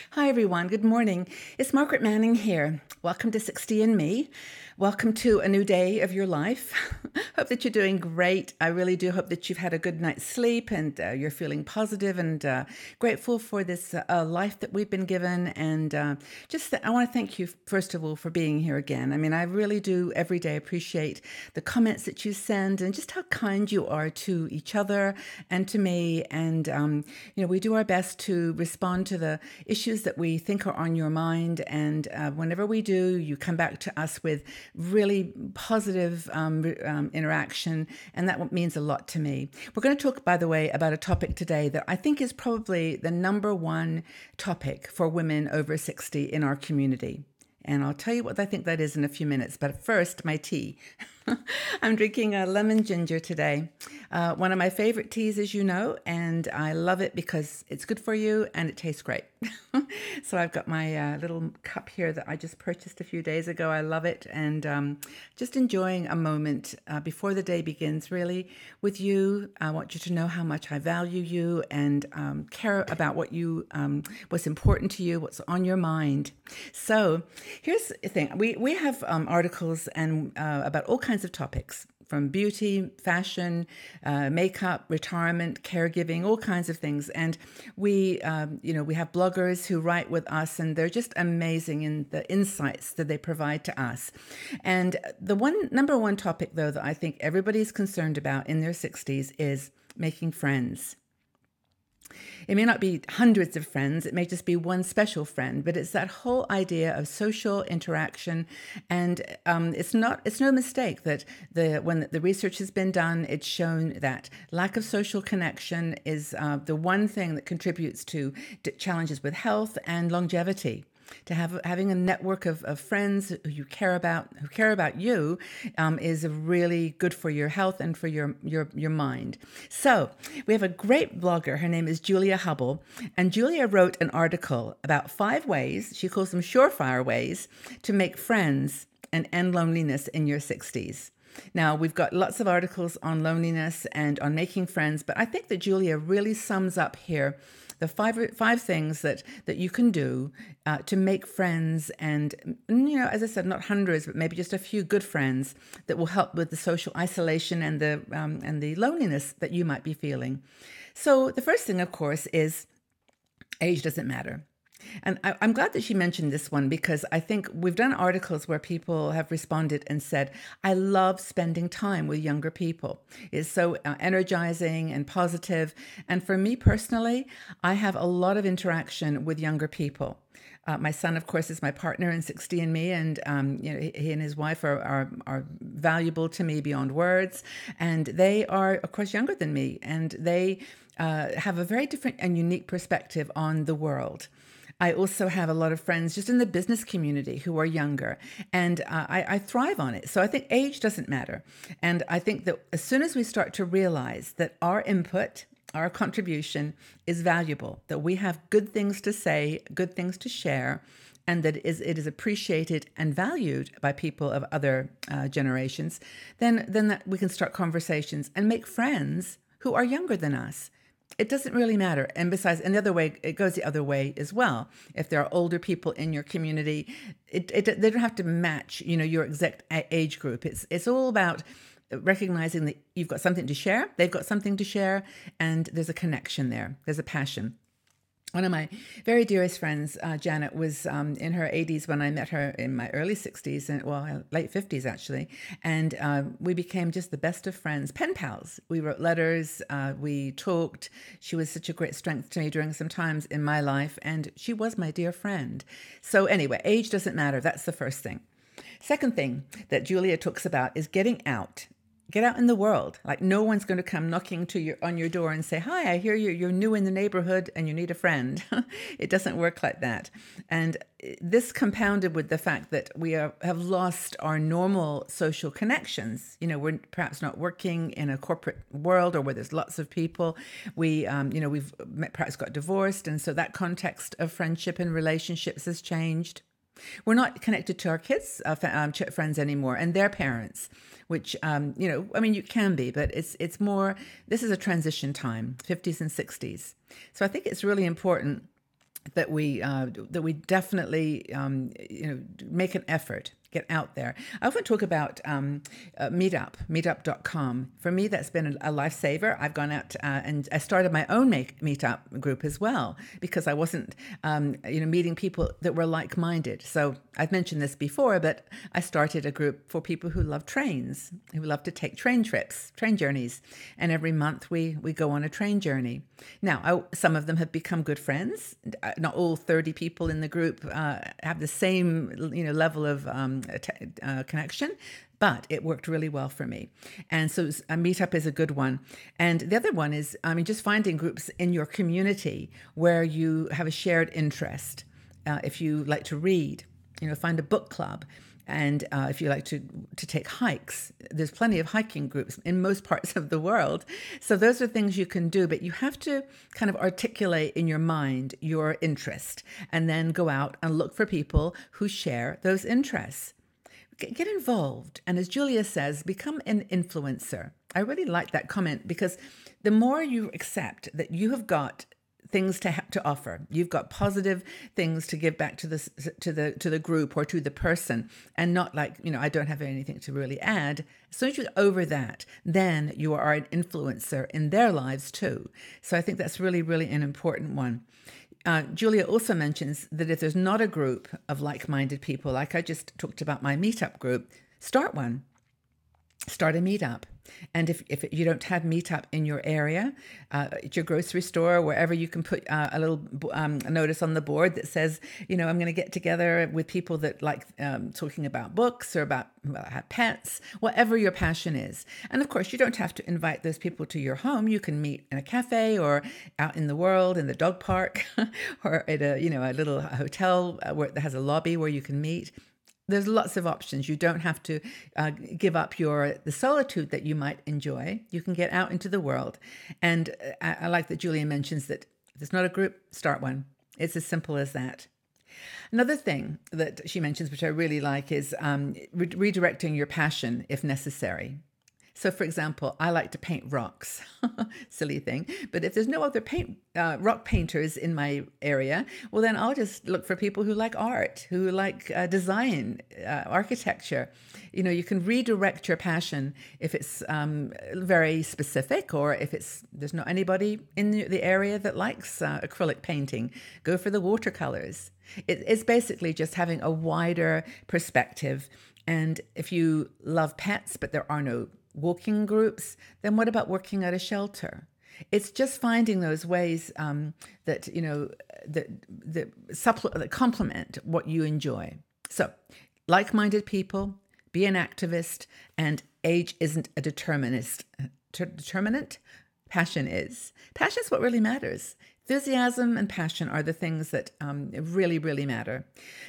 Hi, everyone. Good morning. It's Margaret Manning here. Welcome to 60 and Me. Welcome to a new day of your life. Hope that you're doing great. I really do hope that you've had a good night's sleep and you're feeling positive and grateful for this life that we've been given. And I want to thank you, first of all, for being here again. I mean, I really do every day appreciate the comments that you send and just how kind you are to each other and to me. And, we do our best to respond to the issues that we think are on your mind. And whenever we do, you come back to us with really positive interaction. And that means a lot to me. We're going to talk, by the way, about a topic today that I think is probably the number one topic for women over 60 in our community. And I'll tell you what I think that is in a few minutes. But first, my tea. I'm drinking a lemon ginger today. One of my favorite teas, as you know, and I love it because it's good for you and it tastes great. So I've got my little cup here that I just purchased a few days ago. I love it, and just enjoying a moment before the day begins, really, with you. I want you to know how much I value you and care about what's important to you, what's on your mind. So here's the thing. We have articles and about all kinds of topics, from beauty, fashion, makeup, retirement, caregiving, all kinds of things. And we have bloggers who write with us, and they're just amazing in the insights that they provide to us. And the number one topic, though, that I think everybody's concerned about in their 60s is making friends. It may not be hundreds of friends, it may just be one special friend, but it's that whole idea of social interaction. And it's no mistake that when the research has been done, it's shown that lack of social connection is the one thing that contributes to challenges with health and longevity. To having a network of friends who care about you is really good for your health and for your mind. So we have a great blogger. Her name is Julia Hubble, and Julia wrote an article about 5 ways, she calls them surefire ways, to make friends and end loneliness in your 60s. Now, we've got lots of articles on loneliness and on making friends, but I think that Julia really sums up here the five things that you can do to make friends, and as I said, not hundreds, but maybe just a few good friends that will help with the social isolation and the loneliness that you might be feeling. So the first thing, of course, is age doesn't matter. And I'm glad that she mentioned this one, because I think we've done articles where people have responded and said, I love spending time with younger people. It's so energizing and positive. And for me personally, I have a lot of interaction with younger people. My son, of course, is my partner in 60 and Me, and he and his wife are valuable to me beyond words. And they are, of course, younger than me, and they have a very different and unique perspective on the world. I also have a lot of friends just in the business community who are younger, and I thrive on it. So I think age doesn't matter. And I think that as soon as we start to realize that our input, our contribution is valuable, that we have good things to say, good things to share, and that it is appreciated and valued by people of other generations, then that we can start conversations and make friends who are younger than us. It doesn't really matter. And besides, and the other way, it goes the other way as well. If there are older people in your community, they don't have to match, your exact age group. It's all about recognizing that you've got something to share, they've got something to share, and there's a connection there. There's a passion. One of my very dearest friends, Janet, was in her 80s when I met her in my early 60s, and late 50s actually. And we became just the best of friends, pen pals. We wrote letters, we talked. She was such a great strength to me during some times in my life, and she was my dear friend. So anyway, age doesn't matter. That's the first thing. Second thing that Julia talks about is getting out. Get out in the world. Like, no one's going to come knocking on your door and say, hi, I hear you're new in the neighborhood and you need a friend. It doesn't work like that. And this compounded with the fact that we have lost our normal social connections. We're perhaps not working in a corporate world or where there's lots of people. We've perhaps got divorced. And so that context of friendship and relationships has changed. We're not connected to our kids' friends anymore and their parents, which, you can be, but it's more, this is a transition time, 50s and 60s. So I think it's really important that we definitely make an effort, get out there. I often talk about Meetup, meetup.com. For me, that's been a lifesaver. I've gone out and I started my own Meetup group as well, because I wasn't meeting people that were like-minded. So I've mentioned this before, but I started a group for people who love trains, who love to take train trips, train journeys. And every month we go on a train journey. Now, some of them have become good friends. Not all 30 people in the group have the same level of connection, but it worked really well for me. And so a Meetup is a good one. And the other one is, just finding groups in your community where you have a shared interest. If you like to read, find a book club. And if you like to take hikes, there's plenty of hiking groups in most parts of the world. So those are things you can do, but you have to kind of articulate in your mind your interest and then go out and look for people who share those interests. Get involved. And as Julia says, become an influencer. I really like that comment, because the more you accept that you have got things to offer, you've got positive things to give back to the group or to the person, and not like, I don't have anything to really add. As soon as you're over that, then you are an influencer in their lives too. So I think that's really, really an important one. Julia also mentions that if there's not a group of like-minded people, like I just talked about my Meetup group, start one. Start a Meetup. And if you don't have Meetup in your area, at your grocery store, wherever, you can put a little notice on the board that says, I'm going to get together with people that like talking about books or about have pets, whatever your passion is. And of course, you don't have to invite those people to your home. You can meet in a cafe or out in the world, in the dog park, or at a little hotel that has a lobby where you can meet. There's lots of options. You don't have to give up the solitude that you might enjoy. You can get out into the world. And I like that Julia mentions that if there's not a group, start one. It's as simple as that. Another thing that she mentions, which I really like, is redirecting your passion if necessary. So, for example, I like to paint rocks. Silly thing. But if there's no other rock painters in my area, well, then I'll just look for people who like art, who like design, architecture. You can redirect your passion if it's very specific, or if there's not anybody in the area that likes acrylic painting. Go for the watercolors. It's basically just having a wider perspective. And if you love pets, but there are no walking groups, then what about working at a shelter? It's just finding those ways that complement what you enjoy. So, like-minded people, be an activist, and age isn't a determinant. Passion is. Passion is what really matters. Enthusiasm and passion are the things that really, really matter.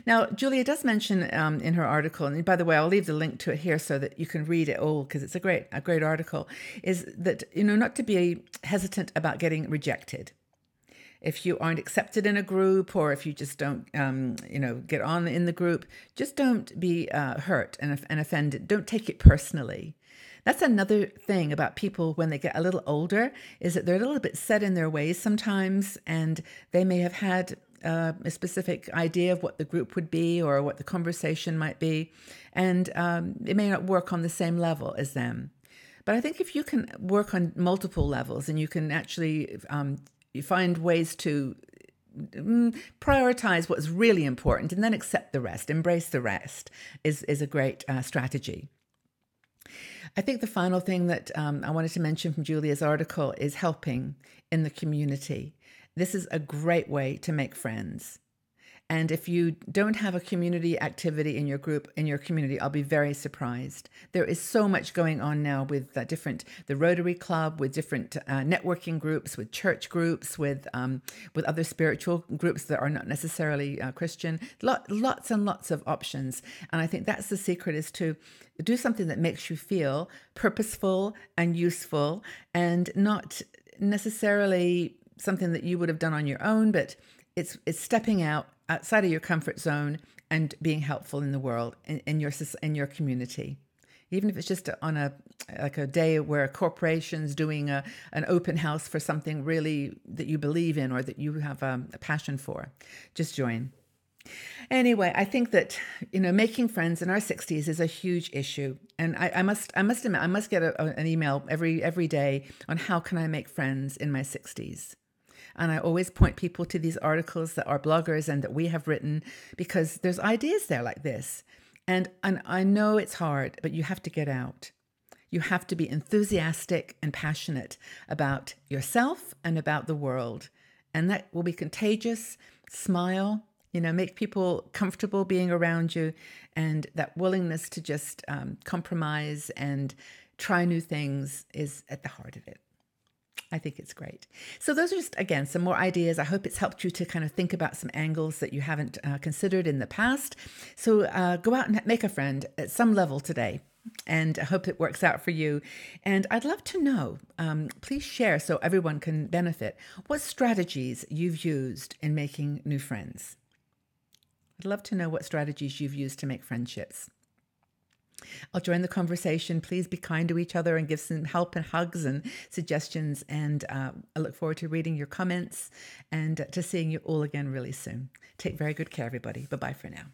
Now, Julia does mention in her article, and by the way, I'll leave the link to it here so that you can read it all, because it's a great article, is that, not to be hesitant about getting rejected. If you aren't accepted in a group, or if you just don't, get on in the group, just don't be hurt and offended. Don't take it personally. That's another thing about people when they get a little older, is that they're a little bit set in their ways sometimes, and they may have had a specific idea of what the group would be or what the conversation might be, and it may not work on the same level as them. But I think if you can work on multiple levels, and you can actually you find ways to prioritize what's really important and then accept the rest, embrace the rest, is a great strategy. I think the final thing that I wanted to mention from Julia's article is helping in the community. This is a great way to make friends. And if you don't have a community activity in your group, in your community, I'll be very surprised. There is so much going on now with the Rotary Club, with different networking groups, with church groups, with other spiritual groups that are not necessarily Christian. Lots and lots of options. And I think that's the secret, is to do something that makes you feel purposeful and useful, and not necessarily something that you would have done on your own, but it's stepping outside of your comfort zone and being helpful in the world, in your community. even if it's just on a day where a corporation's doing an open house for something really that you believe in or that you have a passion for. Just join. Anyway, I think that, making friends in our 60s is a huge issue. And I must admit, I must get an email every day on how can I make friends in my 60s. And I always point people to these articles that our bloggers and that we have written, because there's ideas there like this. And I know it's hard, but you have to get out. You have to be enthusiastic and passionate about yourself and about the world. And that will be contagious. Smile, make people comfortable being around you. And that willingness to just compromise and try new things is at the heart of it. I think it's great. So those are just, again, some more ideas. I hope it's helped you to kind of think about some angles that you haven't considered in the past. So go out and make a friend at some level today. And I hope it works out for you. And I'd love to know, please share so everyone can benefit, what strategies you've used in making new friends. I'd love to know what strategies you've used to make friendships. I'll join the conversation. Please be kind to each other and give some help and hugs and suggestions. And I look forward to reading your comments and to seeing you all again really soon. Take very good care, everybody. Bye-bye for now.